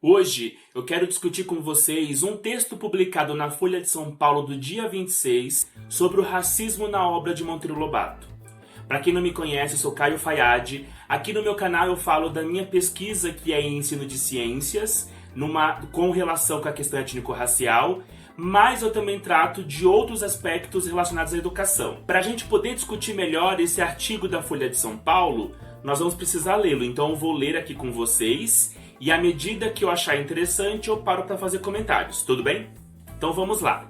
Hoje eu quero discutir com vocês um texto publicado na Folha de São Paulo do dia 26 sobre o racismo na obra de Monteiro Lobato. Para quem não me conhece, eu sou Caio Fayad. Aqui no meu canal eu falo da minha pesquisa que é em ensino de ciências, com relação com a questão étnico-racial, mas eu também trato de outros aspectos relacionados à educação. Para a gente poder discutir melhor esse artigo da Folha de São Paulo, nós vamos precisar lê-lo, então eu vou ler aqui com vocês e à medida que eu achar interessante eu paro para fazer comentários, tudo bem? Então vamos lá.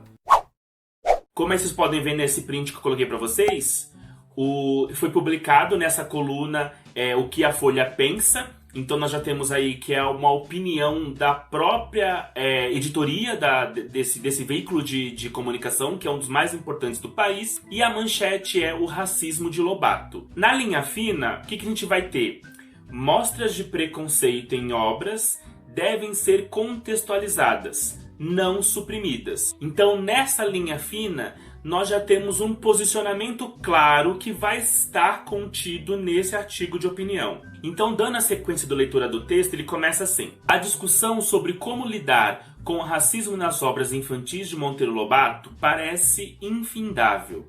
Como vocês podem ver nesse print que eu coloquei para vocês, foi publicado nessa coluna o que a Folha pensa. Então nós já temos aí que é uma opinião da própria editoria desse veículo de comunicação, que é um dos mais importantes do país. E a manchete é o racismo de Lobato. Na linha fina, o que a gente vai ter? Mostras de preconceito em obras devem ser contextualizadas, não suprimidas. Então nessa linha fina, nós já temos um posicionamento claro que vai estar contido nesse artigo de opinião. Então, dando a sequência da leitura do texto, ele começa assim. A discussão sobre como lidar com o racismo nas obras infantis de Monteiro Lobato parece infindável.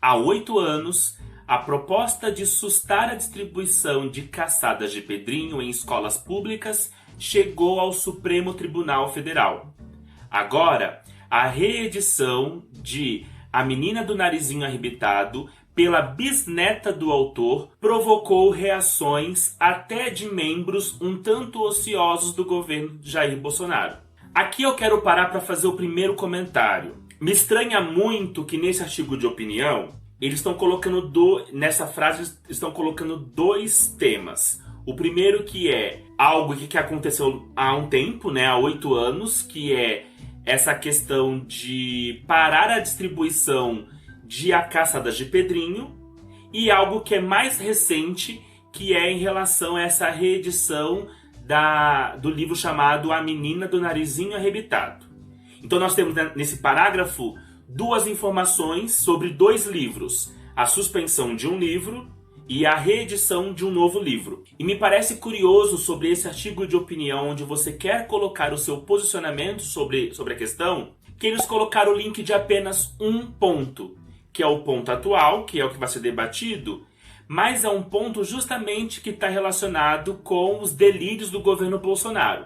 Há 8 anos, a proposta de sustar a distribuição de caçadas de Pedrinho em escolas públicas chegou ao Supremo Tribunal Federal. Agora, a reedição de A Menina do Narizinho Arrebitado, pela bisneta do autor, provocou reações até de membros um tanto ociosos do governo de Jair Bolsonaro. Aqui eu quero parar para fazer o primeiro comentário. Me estranha muito que nesse artigo de opinião, eles estão colocando nessa frase estão colocando 2 temas. O primeiro que é algo que aconteceu há um tempo, há 8 anos, que é essa questão de parar a distribuição de A Caçadas de Pedrinho, e algo que é mais recente, que é em relação a essa reedição do livro chamado A Menina do Narizinho Arrebitado. Então nós temos nesse parágrafo 2 informações sobre 2 livros: a suspensão de um livro e a reedição de um novo livro. E me parece curioso sobre esse artigo de opinião, onde você quer colocar o seu posicionamento sobre a questão, que eles colocaram o link de apenas um ponto, que é o ponto atual, que é o que vai ser debatido, mas é um ponto justamente que está relacionado com os delírios do governo Bolsonaro.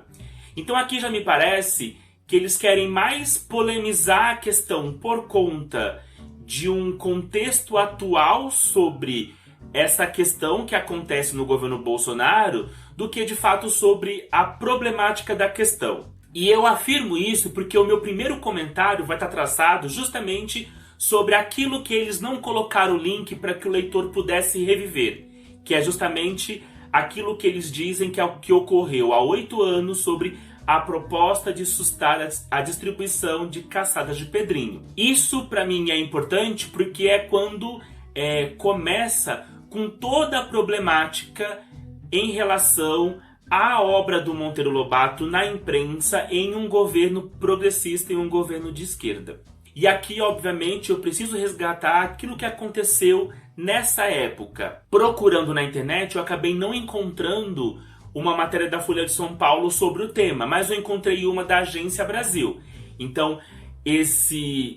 Então aqui já me parece que eles querem mais polemizar a questão por conta de um contexto atual sobre essa questão que acontece no governo Bolsonaro do que de fato sobre a problemática da questão. E eu afirmo isso porque o meu primeiro comentário vai estar traçado justamente sobre aquilo que eles não colocaram o link para que o leitor pudesse reviver, que é justamente aquilo que eles dizem que é o que ocorreu há 8 anos sobre a proposta de sustar a distribuição de caçadas de Pedrinho. Isso para mim é importante porque é quando começa com toda a problemática em relação à obra do Monteiro Lobato na imprensa em um governo progressista e um governo de esquerda. E aqui, obviamente, eu preciso resgatar aquilo que aconteceu nessa época. Procurando na internet, eu acabei não encontrando uma matéria da Folha de São Paulo sobre o tema, mas eu encontrei uma da Agência Brasil. Então,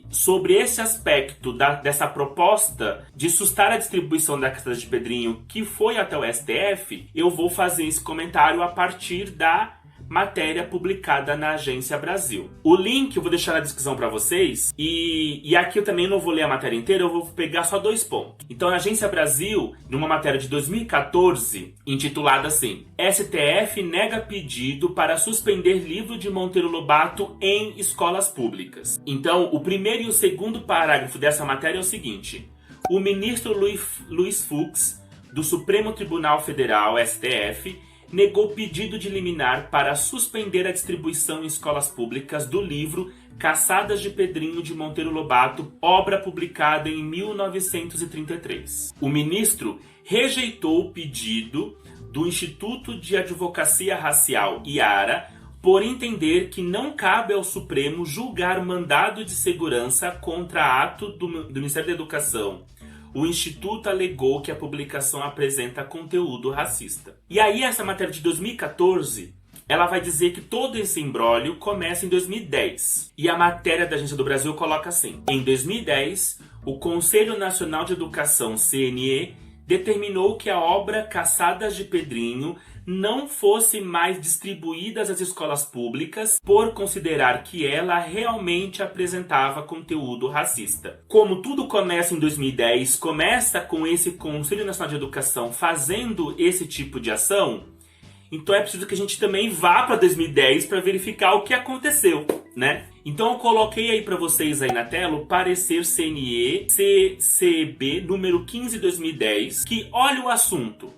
sobre esse aspecto dessa proposta de sustar a distribuição da Caçada de Pedrinho, que foi até o STF, eu vou fazer esse comentário a partir da matéria publicada na Agência Brasil. O link eu vou deixar na descrição para vocês, e aqui eu também não vou ler a matéria inteira, eu vou pegar só 2 pontos. Então a Agência Brasil, numa matéria de 2014, intitulada assim: STF nega pedido para suspender livro de Monteiro Lobato em escolas públicas. Então o primeiro e o segundo parágrafo dessa matéria é o seguinte: o ministro Luiz Fux, do Supremo Tribunal Federal, STF, negou pedido de liminar para suspender a distribuição em escolas públicas do livro Caçadas de Pedrinho de Monteiro Lobato, obra publicada em 1933. O ministro rejeitou o pedido do Instituto de Advocacia Racial, IARA, por entender que não cabe ao Supremo julgar mandado de segurança contra ato do Ministério da Educação. O Instituto alegou que a publicação apresenta conteúdo racista. E aí essa matéria de 2014 ela vai dizer que todo esse imbróglio começa em 2010. E a matéria da Agência do Brasil coloca assim: em 2010, o Conselho Nacional de Educação, CNE, determinou que a obra Caçadas de Pedrinho não fosse mais distribuída às escolas públicas por considerar que ela realmente apresentava conteúdo racista. Como tudo começa em 2010, começa com esse Conselho Nacional de Educação fazendo esse tipo de ação, então é preciso que a gente também vá para 2010 para verificar o que aconteceu, né? Então eu coloquei aí para vocês aí na tela o parecer CNE CCB número 15/2010, que olha o assunto: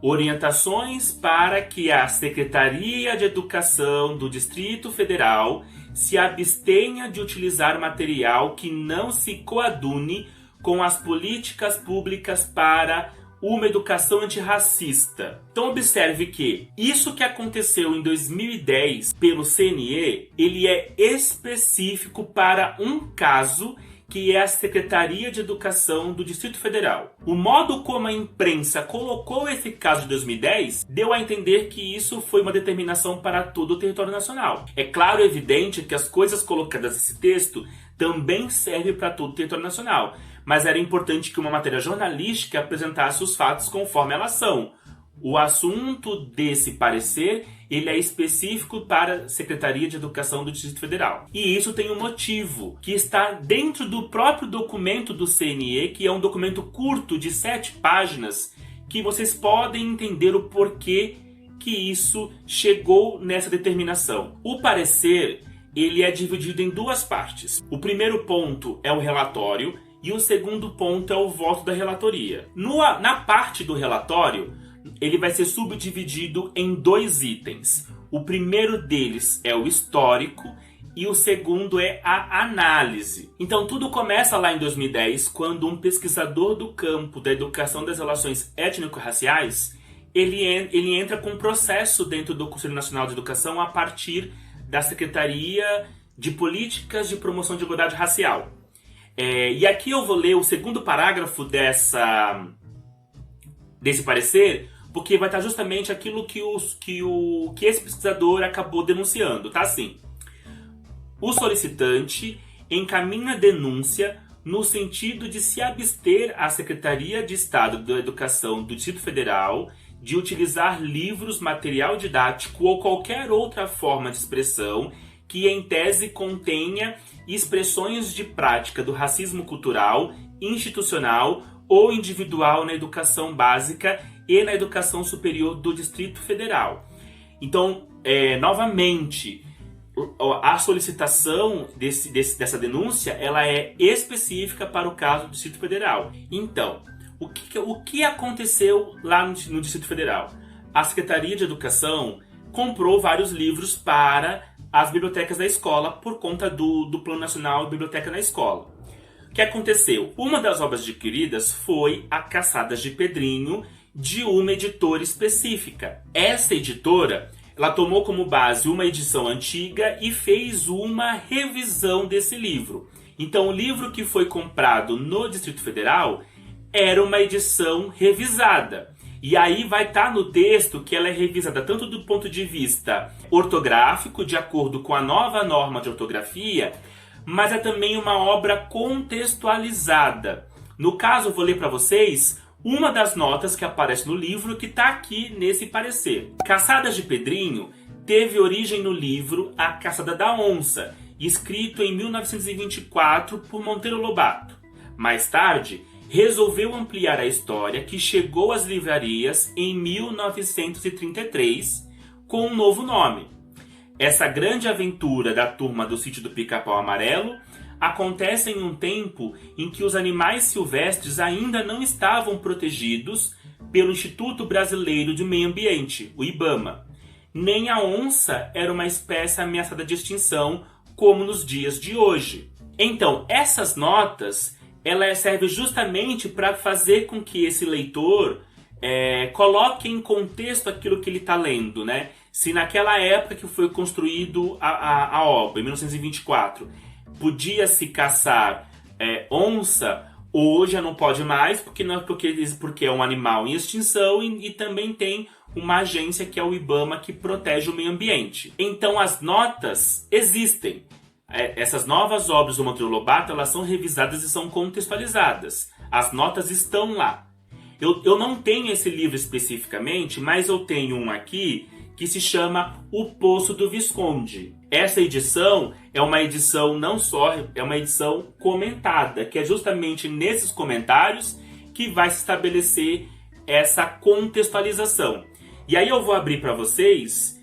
orientações para que a Secretaria de Educação do Distrito Federal se abstenha de utilizar material que não se coadune com as políticas públicas para uma educação antirracista. Então observe que isso que aconteceu em 2010 pelo CNE, ele é específico para um caso que é a Secretaria de Educação do Distrito Federal. O modo como a imprensa colocou esse caso de 2010 deu a entender que isso foi uma determinação para todo o território nacional. É claro e evidente que as coisas colocadas nesse texto também servem para todo o território nacional, mas era importante que uma matéria jornalística apresentasse os fatos conforme elas são. O assunto desse parecer, ele é específico para a Secretaria de Educação do Distrito Federal. E isso tem um motivo, que está dentro do próprio documento do CNE, que é um documento curto de 7 páginas, que vocês podem entender o porquê que isso chegou nessa determinação. O parecer, ele é dividido em 2 partes. O primeiro ponto é o relatório e o segundo ponto é o voto da relatoria. Na parte do relatório, ele vai ser subdividido em 2 itens. O primeiro deles é o histórico e o segundo é a análise. Então tudo começa lá em 2010, quando um pesquisador do campo da educação das relações étnico-raciais, ele entra com um processo dentro do Conselho Nacional de Educação a partir da Secretaria de Políticas de Promoção de Igualdade Racial. E aqui eu vou ler o segundo parágrafo desse parecer, porque vai estar justamente aquilo que esse pesquisador acabou denunciando. Tá assim: o solicitante encaminha denúncia no sentido de se abster à Secretaria de Estado da Educação do Distrito Federal de utilizar livros, material didático ou qualquer outra forma de expressão que em tese contenha expressões de prática do racismo cultural, institucional ou individual na educação básica e na educação superior do Distrito Federal. Então, novamente, a solicitação dessa denúncia, ela é específica para o caso do Distrito Federal. Então, o que aconteceu lá no Distrito Federal? A Secretaria de Educação comprou vários livros para as bibliotecas da escola por conta do Plano Nacional de Biblioteca na Escola. O que aconteceu? Uma das obras adquiridas foi a Caçadas de Pedrinho, de uma editora específica. Essa editora, ela tomou como base uma edição antiga e fez uma revisão desse livro. Então, o livro que foi comprado no Distrito Federal era uma edição revisada. E aí vai estar no texto que ela é revisada tanto do ponto de vista ortográfico, de acordo com a nova norma de ortografia, mas é também uma obra contextualizada. No caso, eu vou ler para vocês uma das notas que aparece no livro que está aqui nesse parecer. Caçadas de Pedrinho teve origem no livro A Caçada da Onça, escrito em 1924 por Monteiro Lobato. Mais tarde, resolveu ampliar a história, que chegou às livrarias em 1933 com um novo nome. Essa grande aventura da turma do Sítio do Pica-Pau Amarelo acontece em um tempo em que os animais silvestres ainda não estavam protegidos pelo Instituto Brasileiro de Meio Ambiente, o IBAMA. Nem a onça era uma espécie ameaçada de extinção como nos dias de hoje. Então, essas notas, ela serve justamente para fazer com que esse leitor coloque em contexto aquilo que ele está lendo, né? Se naquela época que foi construído a obra, em 1924, podia-se caçar onça, hoje já não pode mais, porque é um animal em extinção e também tem uma agência que é o IBAMA, que protege o meio ambiente. Então as notas existem. Essas novas obras do Monteiro Lobato, elas são revisadas e são contextualizadas. As notas estão lá. Eu não tenho esse livro especificamente, mas eu tenho um aqui que se chama O Poço do Visconde. Essa edição é uma edição é uma edição comentada, que é justamente nesses comentários que vai se estabelecer essa contextualização. E aí eu vou abrir para vocês,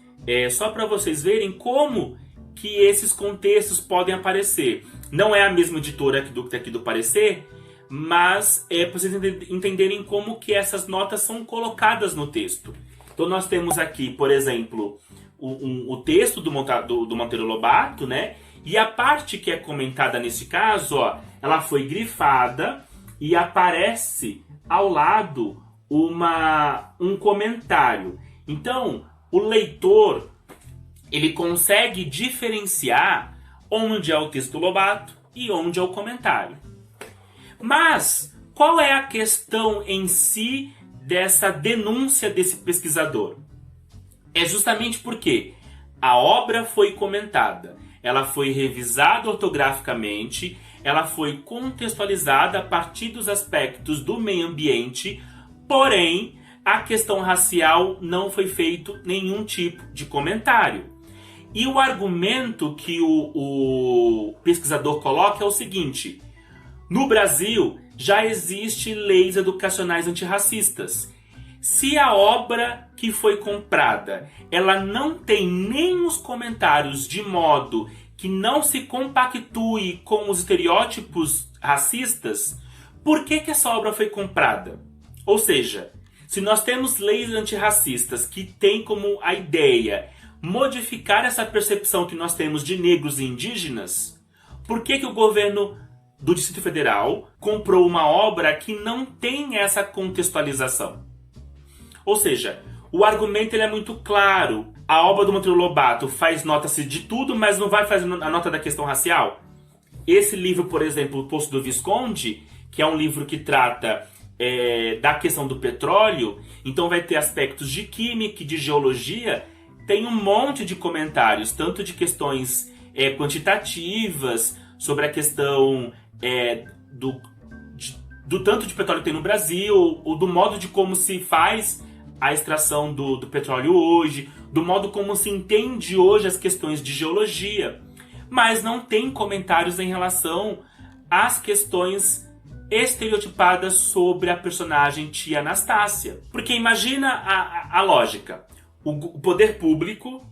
só para vocês verem como que esses contextos podem aparecer. Não é a mesma editora aqui do Parecer, mas para vocês entenderem como que essas notas são colocadas no texto. Então nós temos aqui, por exemplo, o texto do Monteiro Lobato, né? E a parte que é comentada nesse caso, ó, ela foi grifada e aparece ao lado um comentário. Então, o leitor, ele consegue diferenciar onde é o texto do Lobato e onde é o comentário. Mas, qual é a questão em si dessa denúncia desse pesquisador? É justamente porque a obra foi comentada, ela foi revisada ortograficamente, ela foi contextualizada a partir dos aspectos do meio ambiente, porém, a questão racial não foi feito nenhum tipo de comentário. E o argumento que o pesquisador coloca é o seguinte: no Brasil já existem leis educacionais antirracistas. Se a obra que foi comprada ela não tem nem os comentários de modo que não se compactue com os estereótipos racistas, por que essa obra foi comprada? Ou seja, se nós temos leis antirracistas que têm como a ideia modificar essa percepção que nós temos de negros e indígenas, por que o governo do Distrito Federal comprou uma obra que não tem essa contextualização? Ou seja, o argumento ele é muito claro. A obra do Monteiro Lobato faz nota-se de tudo, mas não vai fazer a nota da questão racial. Esse livro, por exemplo, O Poço do Visconde, que é um livro que trata da questão do petróleo, então vai ter aspectos de química e de geologia, tem um monte de comentários, tanto de questões quantitativas, sobre a questão do tanto de petróleo que tem no Brasil, ou do modo de como se faz a extração do petróleo hoje, do modo como se entende hoje as questões de geologia, mas não tem comentários em relação às questões estereotipadas sobre a personagem Tia Anastácia. Porque imagina a lógica. O poder público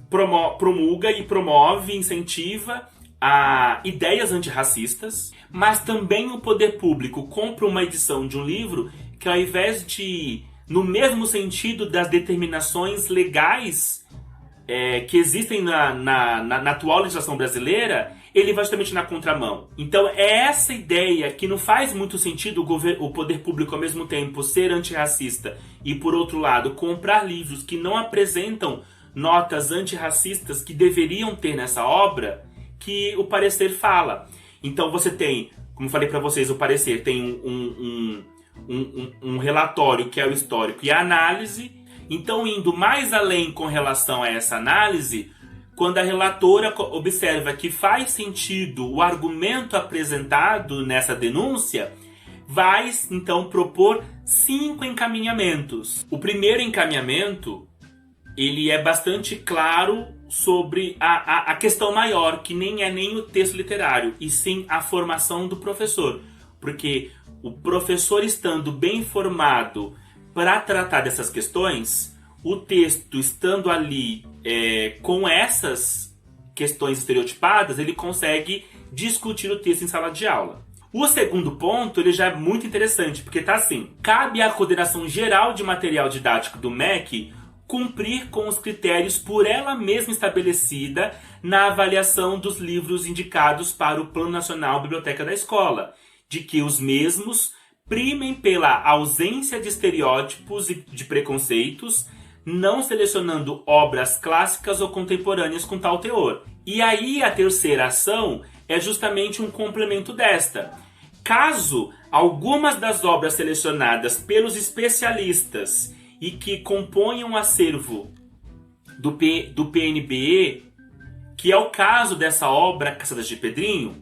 promulga e promove, incentiva a ideias antirracistas, mas também o poder público compra uma edição de um livro que, ao invés de ir no mesmo sentido das determinações legais que existem na atual legislação brasileira, ele vai justamente na contramão. Então é essa ideia que não faz muito sentido o poder público ao mesmo tempo ser antirracista e, por outro lado, comprar livros que não apresentam notas antirracistas que deveriam ter nessa obra, que o parecer fala. Então você tem, como falei para vocês, o parecer tem um relatório que é o histórico e a análise. Então, indo mais além com relação a essa análise, quando a relatora observa que faz sentido o argumento apresentado nessa denúncia, vai então propor 5 encaminhamentos. O primeiro encaminhamento, ele é bastante claro sobre a questão maior, que nem é nem o texto literário, e sim a formação do professor. Porque o professor, estando bem informado para tratar dessas questões, o texto estando ali com essas questões estereotipadas, ele consegue discutir o texto em sala de aula. O segundo ponto, ele já é muito interessante, porque está assim: cabe à coordenação geral de material didático do MEC cumprir com os critérios por ela mesma estabelecida na avaliação dos livros indicados para o Plano Nacional Biblioteca da Escola, de que os mesmos primem pela ausência de estereótipos e de preconceitos, não selecionando obras clássicas ou contemporâneas com tal teor. E aí a terceira ação é justamente um complemento desta. Caso algumas das obras selecionadas pelos especialistas e que compõem um acervo do PNBE, que é o caso dessa obra Caçadas de Pedrinho.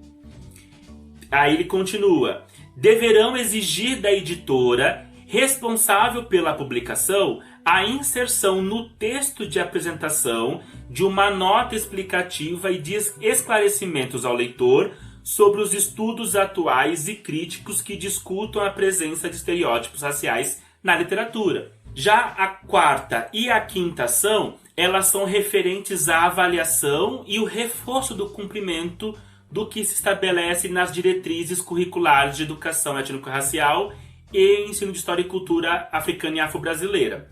Aí ele continua: deverão exigir da editora responsável pela publicação a inserção no texto de apresentação de uma nota explicativa e de esclarecimentos ao leitor sobre os estudos atuais e críticos que discutam a presença de estereótipos raciais na literatura. Já a quarta e a quinta ação, elas são referentes à avaliação e o reforço do cumprimento do que se estabelece nas diretrizes curriculares de educação étnico-racial e ensino de história e cultura africana e afro-brasileira.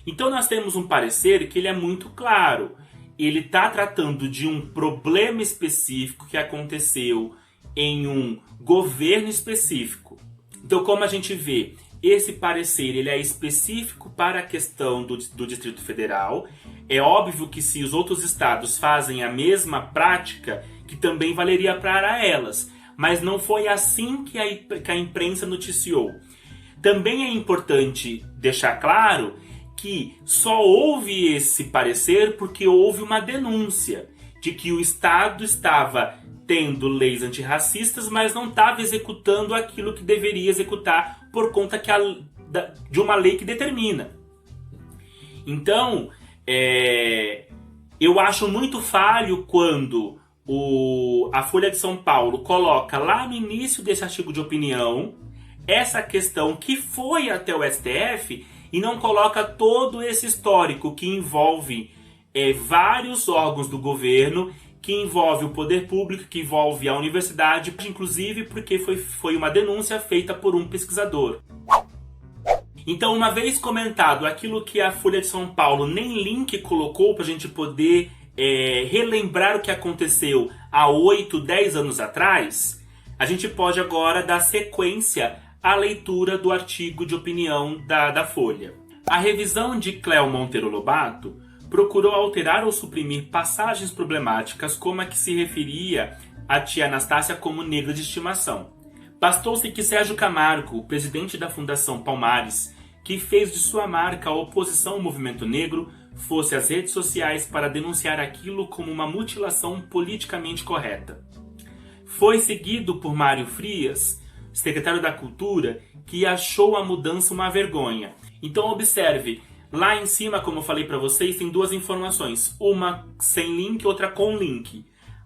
Então nós temos um parecer que ele é muito claro. Ele está tratando de um problema específico que aconteceu em um governo específico. Então, como a gente vê, esse parecer ele é específico para a questão do Distrito Federal. É óbvio que se os outros estados fazem a mesma prática, que também valeria para elas. Mas não foi assim que a imprensa noticiou. Também é importante deixar claro que só houve esse parecer porque houve uma denúncia de que o Estado estava tendo leis antirracistas, mas não estava executando aquilo que deveria executar por conta de uma lei que determina. Então, eu acho muito falho quando a Folha de São Paulo coloca lá no início desse artigo de opinião essa questão que foi até o STF e não coloca todo esse histórico que envolve vários órgãos do governo, que envolve o poder público, que envolve a universidade, inclusive porque foi uma denúncia feita por um pesquisador. Então, uma vez comentado aquilo que a Folha de São Paulo nem link colocou para a gente poder relembrar o que aconteceu há 8, 10 anos atrás, a gente pode agora dar sequência à leitura do artigo de opinião da Folha. A revisão de Cléo Monteiro Lobato procurou alterar ou suprimir passagens problemáticas como a que se referia a tia Anastácia como negra de estimação. Bastou-se que Sérgio Camargo, presidente da Fundação Palmares, que fez de sua marca a oposição ao movimento negro, fosse às redes sociais para denunciar aquilo como uma mutilação politicamente correta. Foi seguido por Mário Frias, secretário da Cultura, que achou a mudança uma vergonha. Então observe, lá em cima, como eu falei para vocês, tem duas informações. Uma sem link, outra com link.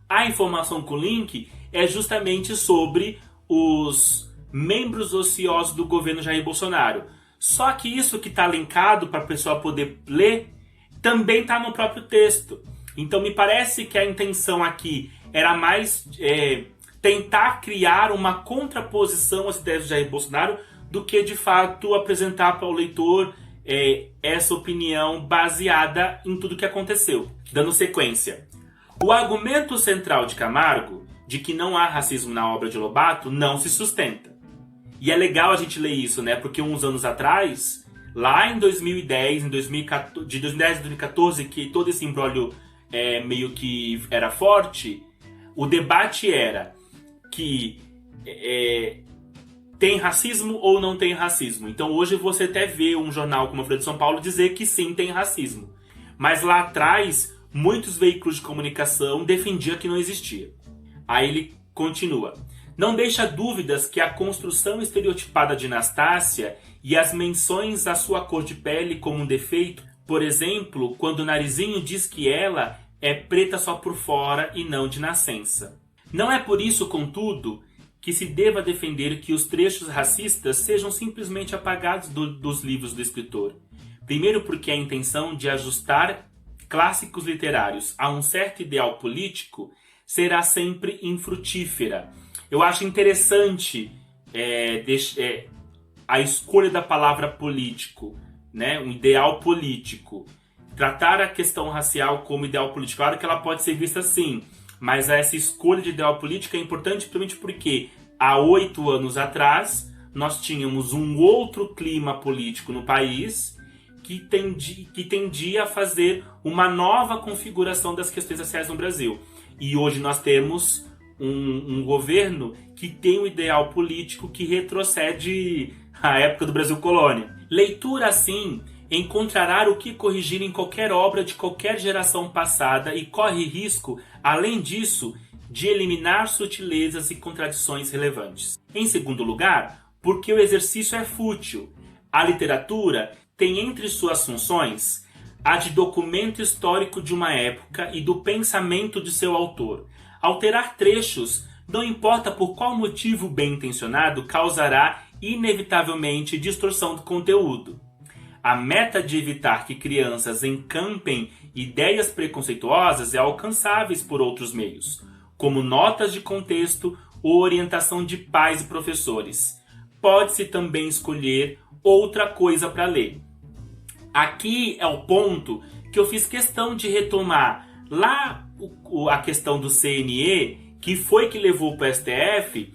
A informação com link é justamente sobre os membros ociosos do governo Jair Bolsonaro. Só que isso que está linkado para a pessoa poder ler, também está no próprio texto. Então me parece que a intenção aqui era mais tentar criar uma contraposição às ideias de Jair Bolsonaro do que de fato apresentar para o leitor essa opinião baseada em tudo que aconteceu. Dando sequência. O argumento central de Camargo, de que não há racismo na obra de Lobato, não se sustenta. E é legal a gente ler isso, né? Porque uns anos atrás, lá em 2010, de 2010 a 2014, que todo esse imbróglio meio que era forte, o debate era que tem racismo ou não tem racismo. Então hoje você até vê um jornal como a Folha de São Paulo dizer que sim, tem racismo. Mas lá atrás, muitos veículos de comunicação defendiam que não existia. Aí ele continua. Não deixa dúvidas que a construção estereotipada de Anastácia e as menções à sua cor de pele como um defeito, por exemplo, quando o Narizinho diz que ela é preta só por fora e não de nascença. Não é por isso, contudo, que se deva defender que os trechos racistas sejam simplesmente apagados dos livros do escritor. Primeiro porque a intenção de ajustar clássicos literários a um certo ideal político será sempre infrutífera. Eu acho interessante a escolha da palavra político, né? Um ideal político. Tratar a questão racial como ideal político. Claro que ela pode ser vista assim, mas essa escolha de ideal político é importante principalmente porque há 8 anos atrás nós tínhamos um outro clima político no país que tendia a fazer uma nova configuração das questões raciais no Brasil. E hoje nós temos um governo que tem um ideal político que retrocede à época do Brasil colônia. Leitura assim encontrará o que corrigir em qualquer obra de qualquer geração passada e corre risco, além disso, de eliminar sutilezas e contradições relevantes. Em segundo lugar, porque o exercício é fútil. A literatura tem entre suas funções a de documento histórico de uma época e do pensamento de seu autor. Alterar trechos, não importa por qual motivo bem intencionado, causará inevitavelmente distorção do conteúdo. A meta de evitar que crianças encampem ideias preconceituosas é alcançável por outros meios, como notas de contexto ou orientação de pais e professores. Pode-se também escolher outra coisa para ler. Aqui é o ponto que eu fiz questão de retomar lá a questão do CNE, que foi que levou para o STF,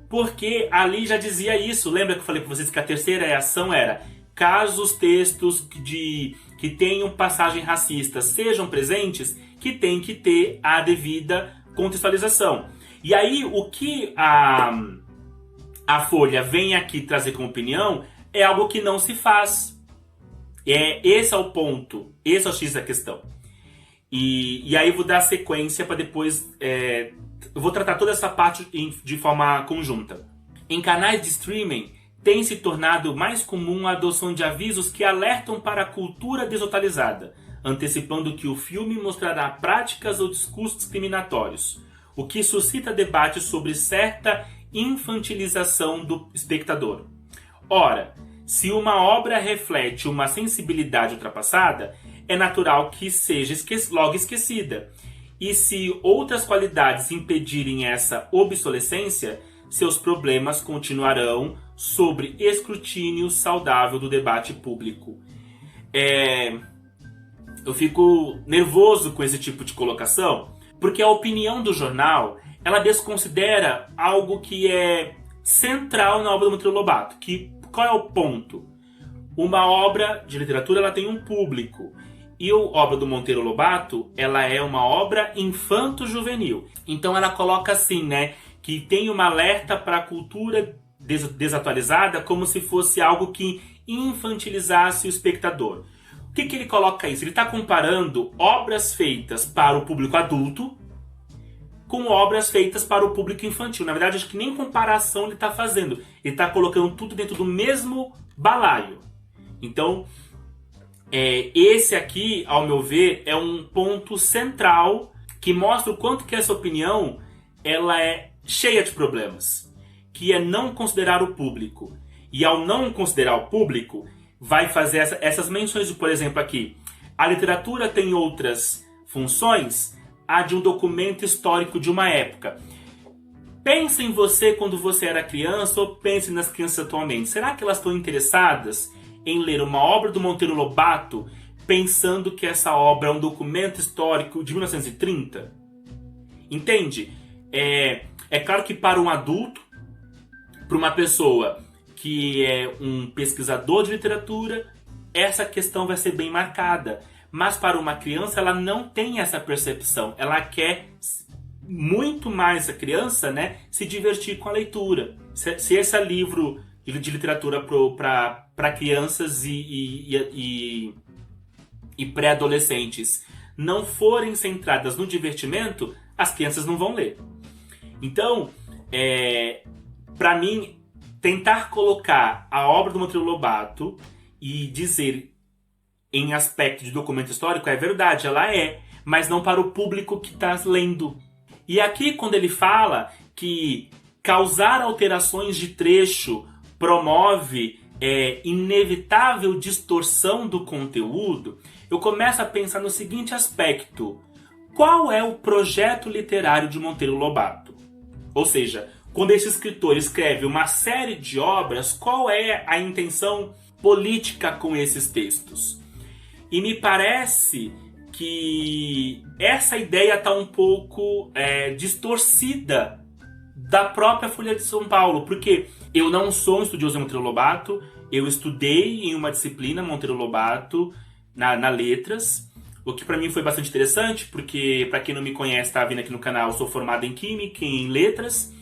porque ali já dizia isso. Lembra que eu falei para vocês que a terceira reação era: caso os textos que tenham passagem racista sejam presentes, que tem que ter a devida contextualização. E aí o que a Folha vem aqui trazer como opinião é algo que não se faz. Esse é o ponto, esse é o X da questão. E aí eu vou dar sequência para depois... eu vou tratar toda essa parte de forma conjunta. Em canais de streaming, tem se tornado mais comum a adoção de avisos que alertam para a cultura desatualizada, antecipando que o filme mostrará práticas ou discursos discriminatórios, o que suscita debate sobre certa infantilização do espectador. Ora, se uma obra reflete uma sensibilidade ultrapassada, é natural que seja logo esquecida. E se outras qualidades impedirem essa obsolescência, seus problemas continuarão sob escrutínio saudável do debate público. Eu fico nervoso com esse tipo de colocação, porque a opinião do jornal, ela desconsidera algo que é central na obra do Monteiro Lobato. Qual é o ponto? Uma obra de literatura, ela tem um público. E a obra do Monteiro Lobato, ela é uma obra infanto-juvenil. Então ela coloca assim, né, que tem uma alerta para a cultura desatualizada, como se fosse algo que infantilizasse o espectador. O que ele coloca isso? Ele está comparando obras feitas para o público adulto com obras feitas para o público infantil. Na verdade, acho que nem comparação ele está fazendo. Ele está colocando tudo dentro do mesmo balaio. Então, esse aqui, ao meu ver, é um ponto central que mostra o quanto que essa opinião ela é cheia de problemas, que é não considerar o público. E ao não considerar o público, vai fazer essas menções, por exemplo, aqui. A literatura tem outras funções, a de um documento histórico de uma época. Pense em você quando você era criança ou pense nas crianças atualmente. Será que elas estão interessadas em ler uma obra do Monteiro Lobato pensando que essa obra é um documento histórico de 1930? Entende? É claro que para um adulto, para uma pessoa que é um pesquisador de literatura, essa questão vai ser bem marcada. Mas para uma criança, ela não tem essa percepção. Ela quer muito mais, a criança, né, se divertir com a leitura. Se esse livro de literatura para crianças e pré-adolescentes não forem centradas no divertimento, as crianças não vão ler. Então, para mim, tentar colocar a obra do Monteiro Lobato e dizer em aspecto de documento histórico, é verdade, ela é, mas não para o público que está lendo. E aqui, quando ele fala que causar alterações de trecho promove inevitável distorção do conteúdo, eu começo a pensar no seguinte aspecto: qual é o projeto literário de Monteiro Lobato? Ou seja, quando esse escritor escreve uma série de obras, qual é a intenção política com esses textos? E me parece que essa ideia está um pouco distorcida da própria Folha de São Paulo, porque eu não sou um estudioso de Monteiro Lobato, eu estudei em uma disciplina Monteiro Lobato na Letras, o que para mim foi bastante interessante, porque para quem não me conhece, está vindo aqui no canal, eu sou formado em Química e em Letras,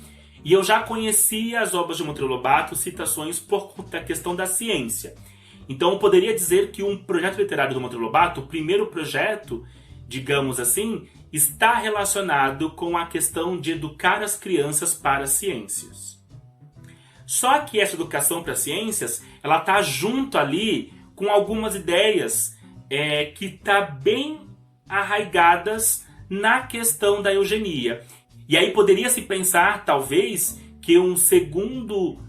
e eu já conhecia as obras de Monteiro Lobato, citações por conta da questão da ciência. Então eu poderia dizer que um projeto literário do Monteiro Lobato, o primeiro projeto, digamos assim, está relacionado com a questão de educar as crianças para as ciências. Só que essa educação para as ciências, ela está junto ali com algumas ideias que estão bem arraigadas na questão da eugenia. E aí poderia se pensar, talvez, que um segundo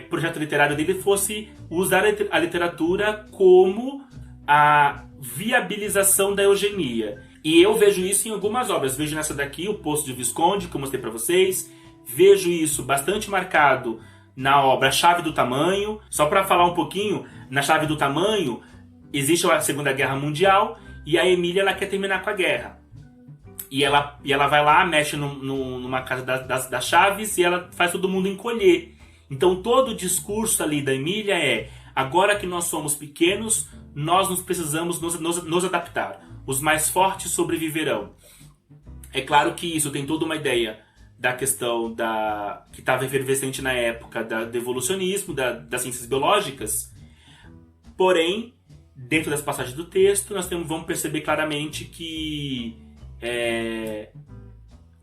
projeto literário dele fosse usar a literatura como a viabilização da eugenia. E eu vejo isso em algumas obras. Vejo nessa daqui, O Poço de Visconde, que eu mostrei para vocês. Vejo isso bastante marcado na obra A Chave do Tamanho. Só para falar um pouquinho, na Chave do Tamanho existe a Segunda Guerra Mundial e a Emília ela quer terminar com a guerra. E ela vai lá, mexe numa casa das chaves e ela faz todo mundo encolher. Então todo o discurso ali da Emília é: agora que nós somos pequenos, nós precisamos nos adaptar. Os mais fortes sobreviverão. É claro que isso tem toda uma ideia da questão que estava efervescente na época do evolucionismo, das ciências biológicas. Porém, dentro das passagens do texto, nós vamos perceber claramente que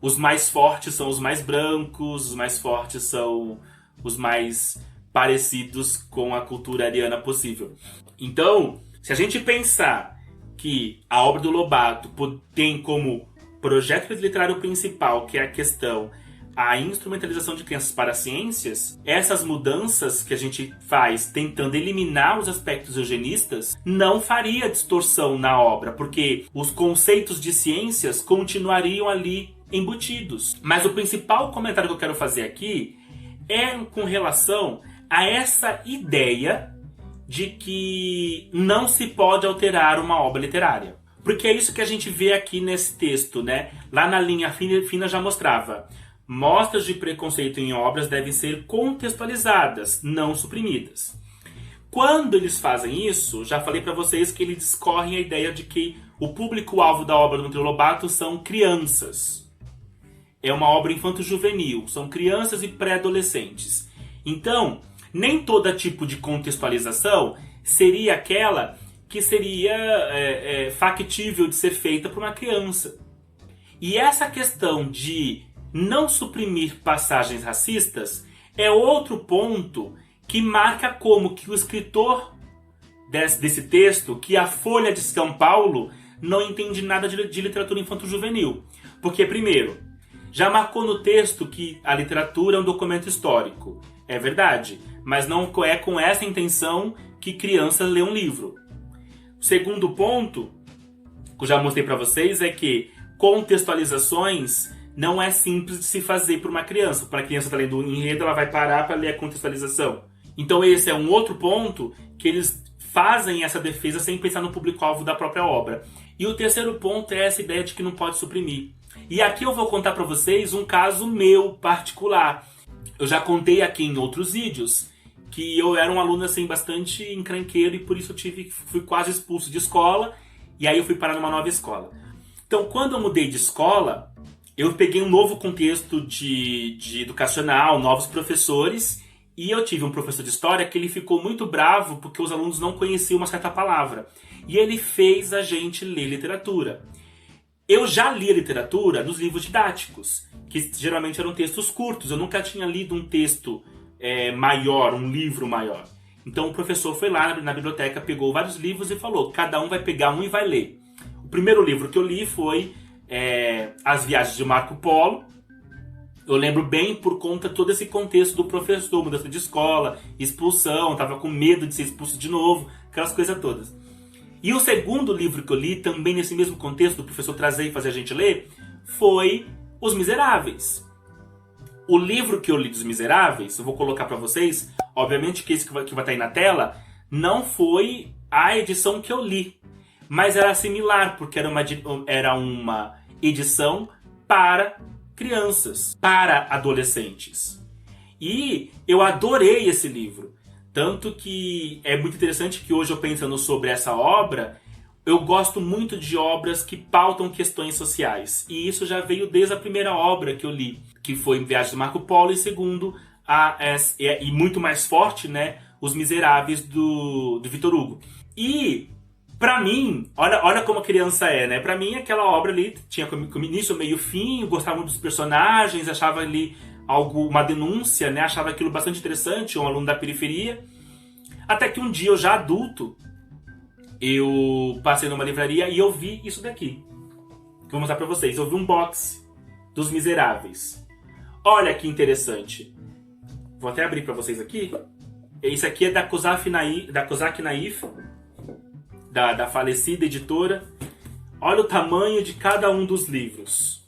os mais fortes são os mais brancos, os mais fortes são os mais parecidos com a cultura ariana possível. Então, se a gente pensar que a obra do Lobato tem como projeto literário principal, que é a questão a instrumentalização de crianças para as ciências, essas mudanças que a gente faz tentando eliminar os aspectos eugenistas não faria distorção na obra, porque os conceitos de ciências continuariam ali embutidos. Mas o principal comentário que eu quero fazer aqui é com relação a essa ideia de que não se pode alterar uma obra literária. Porque é isso que a gente vê aqui nesse texto, né? Lá na linha fina já mostrava: mostras de preconceito em obras devem ser contextualizadas, não suprimidas. Quando eles fazem isso, já falei para vocês que eles discorrem a ideia de que o público-alvo da obra do Monteiro Lobato são crianças. É uma obra infanto-juvenil, são crianças e pré-adolescentes. Então, nem todo tipo de contextualização seria aquela que seria factível de ser feita por uma criança. E essa questão de não suprimir passagens racistas é outro ponto que marca como que o escritor desse texto, que a Folha de São Paulo não entende nada de literatura infanto-juvenil. Porque, primeiro, já marcou no texto que a literatura é um documento histórico. É verdade, mas não é com essa intenção que crianças lêem um livro. O segundo ponto, que eu já mostrei para vocês, é que contextualizações não é simples de se fazer para uma criança. Para a criança está lendo um enredo, ela vai parar para ler a contextualização. Então esse é um outro ponto que eles fazem essa defesa sem pensar no público-alvo da própria obra. E o terceiro ponto é essa ideia de que não pode suprimir. E aqui eu vou contar para vocês um caso meu particular. Eu já contei aqui em outros vídeos que eu era um aluno assim bastante encrenqueiro e por isso fui quase expulso de escola e aí eu fui parar numa nova escola. Então quando eu mudei de escola, eu peguei um novo contexto de educacional, novos professores, e eu tive um professor de história que ele ficou muito bravo porque os alunos não conheciam uma certa palavra. E ele fez a gente ler literatura. Eu já lia literatura nos livros didáticos, que geralmente eram textos curtos. Eu nunca tinha lido um texto maior, um livro maior. Então o professor foi lá na biblioteca, pegou vários livros e falou: cada um vai pegar um e vai ler. O primeiro livro que eu li foi As Viagens de Marco Polo. Eu lembro bem por conta de todo esse contexto do professor, mudança de escola, expulsão, estava com medo de ser expulso de novo, aquelas coisas todas. E o segundo livro que eu li, também nesse mesmo contexto do professor trazer e fazer a gente ler, foi Os Miseráveis. O livro que eu li dos Miseráveis, eu vou colocar para vocês, obviamente que esse que vai estar aí na tela, não foi a edição que eu li, mas era similar, porque era uma edição para crianças, para adolescentes. E eu adorei esse livro. Tanto que é muito interessante que hoje eu pensando sobre essa obra, eu gosto muito de obras que pautam questões sociais. E isso já veio desde a primeira obra que eu li, que foi Viagem de Marco Polo, e segundo, e muito mais forte, né, Os Miseráveis do Victor Hugo. E, pra mim, olha como a criança é, né? Pra mim, aquela obra ali tinha como início, meio, fim, eu gostava muito dos personagens, achava ali uma denúncia, né? Achava aquilo bastante interessante, um aluno da periferia. Até que um dia, eu já adulto, eu passei numa livraria e eu vi isso daqui. Que eu vou mostrar pra vocês. Eu vi um box dos Miseráveis. Olha que interessante. Vou até abrir pra vocês aqui. Esse aqui é da Kozak Naif, da falecida editora. Olha o tamanho de cada um dos livros.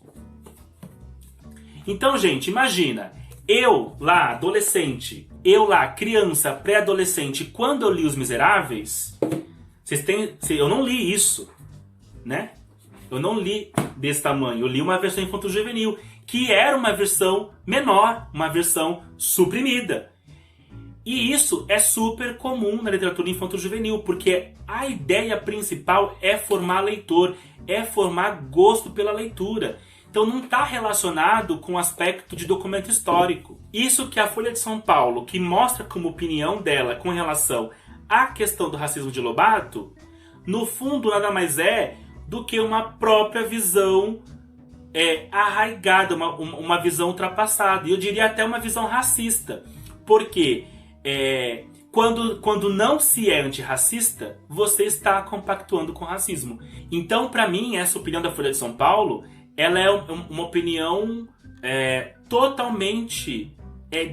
Então, gente, imagina. Eu lá, adolescente. Eu lá, criança, pré-adolescente. Quando eu li Os Miseráveis... Eu não li isso, né? Eu não li desse tamanho. Eu li uma versão infanto-juvenil, que era uma versão menor, uma versão suprimida. E isso é super comum na literatura infanto-juvenil, porque a ideia principal é formar leitor, é formar gosto pela leitura. Então não está relacionado com o aspecto de documento histórico. Isso que a Folha de São Paulo, que mostra como opinião dela com relação à questão do racismo de Lobato, no fundo nada mais é do que uma própria visão arraigada, uma visão ultrapassada. E eu diria até uma visão racista. Porque quando não se é antirracista, você está compactuando com o racismo. Então, para mim, essa opinião da Folha de São Paulo, ela é uma opinião totalmente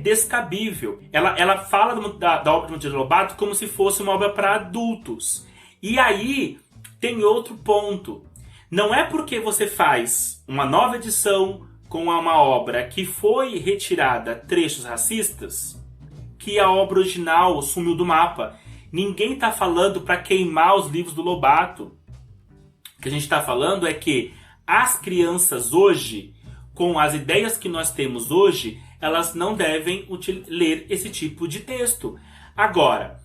descabível. Ela fala da obra de Monteiro Lobato como se fosse uma obra para adultos. E aí tem outro ponto. Não é porque você faz uma nova edição com uma obra que foi retirada trechos racistas que a obra original sumiu do mapa. Ninguém está falando para queimar os livros do Lobato. O que a gente está falando é que as crianças hoje, com as ideias que nós temos hoje, elas não devem ler esse tipo de texto. Agora,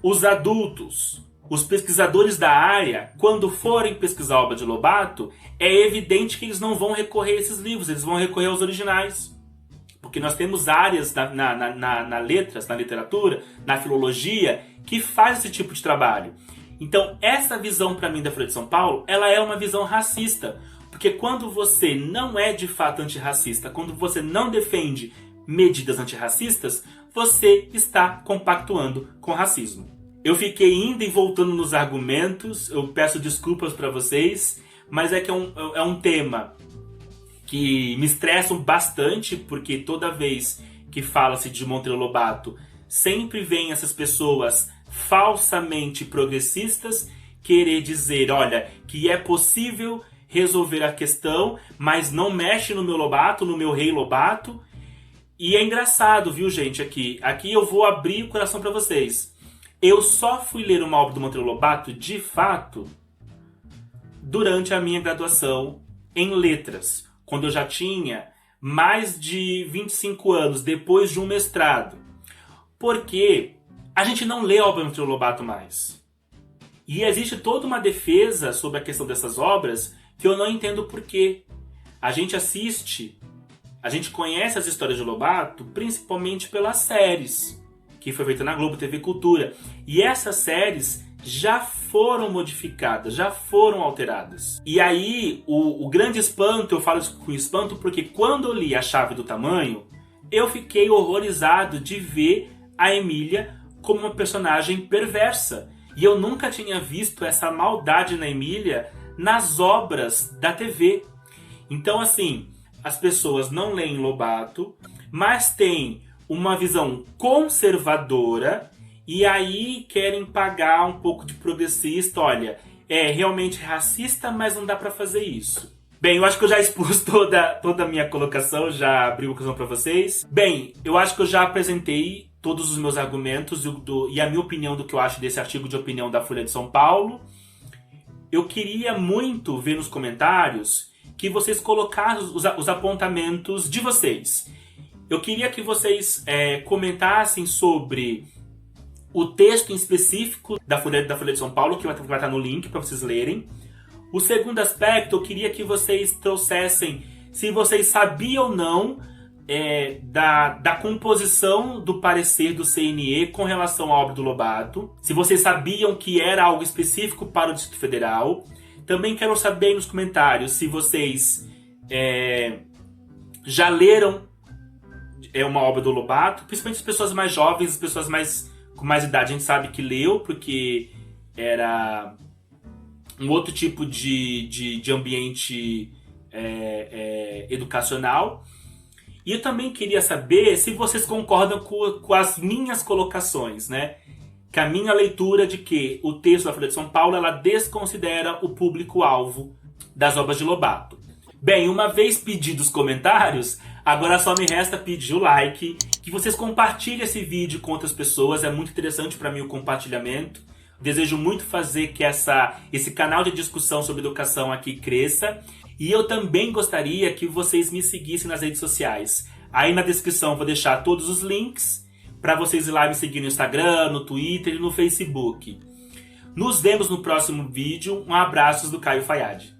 os adultos, os pesquisadores da área, quando forem pesquisar a obra de Lobato, é evidente que eles não vão recorrer a esses livros, eles vão recorrer aos originais. Porque nós temos áreas na letras, na literatura, na filologia, que faz esse tipo de trabalho. Então, essa visão, para mim, da Folha de São Paulo, ela é uma visão racista. Porque quando você não é de fato antirracista, quando você não defende medidas antirracistas, você está compactuando com racismo. Eu fiquei indo e voltando nos argumentos, eu peço desculpas para vocês, mas é que é um tema que me estressa bastante, porque toda vez que fala-se de Monteiro Lobato, sempre vem essas pessoas falsamente progressistas querer dizer, olha, que é possível resolver a questão, mas não mexe no meu Lobato, no meu rei Lobato. E é engraçado, viu, gente, aqui eu vou abrir o coração para vocês. Eu só fui ler uma obra do Monteiro Lobato, de fato, durante a minha graduação em letras, quando eu já tinha mais de 25 anos, depois de um mestrado. Porque a gente não lê a obra do Monteiro Lobato mais. E existe toda uma defesa sobre a questão dessas obras que eu não entendo por quê. A gente assiste, a gente conhece as histórias de Lobato principalmente pelas séries que foi feita na Globo, TV Cultura. E essas séries já foram modificadas, já foram alteradas. E aí, o grande espanto, eu falo isso com espanto porque quando eu li A Chave do Tamanho, eu fiquei horrorizado de ver a Emília como uma personagem perversa. E eu nunca tinha visto essa maldade na Emília nas obras da TV. Então, assim, as pessoas não leem Lobato, mas têm uma visão conservadora e aí querem pagar um pouco de progressista. Olha, é realmente racista, mas não dá pra fazer isso. Bem, eu acho que eu já expus toda a minha colocação, já abri a colocação pra vocês. Bem, eu acho que eu já apresentei todos os meus argumentos e a minha opinião do que eu acho desse artigo de opinião da Folha de São Paulo. Eu queria muito ver nos comentários que vocês colocassem os apontamentos de vocês. Eu queria que vocês comentassem sobre o texto em específico da Folha de São Paulo, que vai estar no link para vocês lerem. O segundo aspecto, eu queria que vocês trouxessem se vocês sabiam ou não da composição do parecer do CNE com relação à obra do Lobato. Se vocês sabiam que era algo específico para o Distrito Federal. Também quero saber nos comentários se vocês já leram uma obra do Lobato, principalmente as pessoas mais jovens, as pessoas com mais idade. A gente sabe que leu, porque era um outro tipo de ambiente educacional. E eu também queria saber se vocês concordam com as minhas colocações, né? Que a minha leitura de que o texto da Folha de São Paulo, ela desconsidera o público-alvo das obras de Lobato. Bem, uma vez pedidos os comentários, agora só me resta pedir o like, que vocês compartilhem esse vídeo com outras pessoas, é muito interessante para mim o compartilhamento. Desejo muito fazer que esse canal de discussão sobre educação aqui cresça. E eu também gostaria que vocês me seguissem nas redes sociais. Aí na descrição eu vou deixar todos os links para vocês ir lá me seguir no Instagram, no Twitter e no Facebook. Nos vemos no próximo vídeo. Um abraço do Caio Fayad.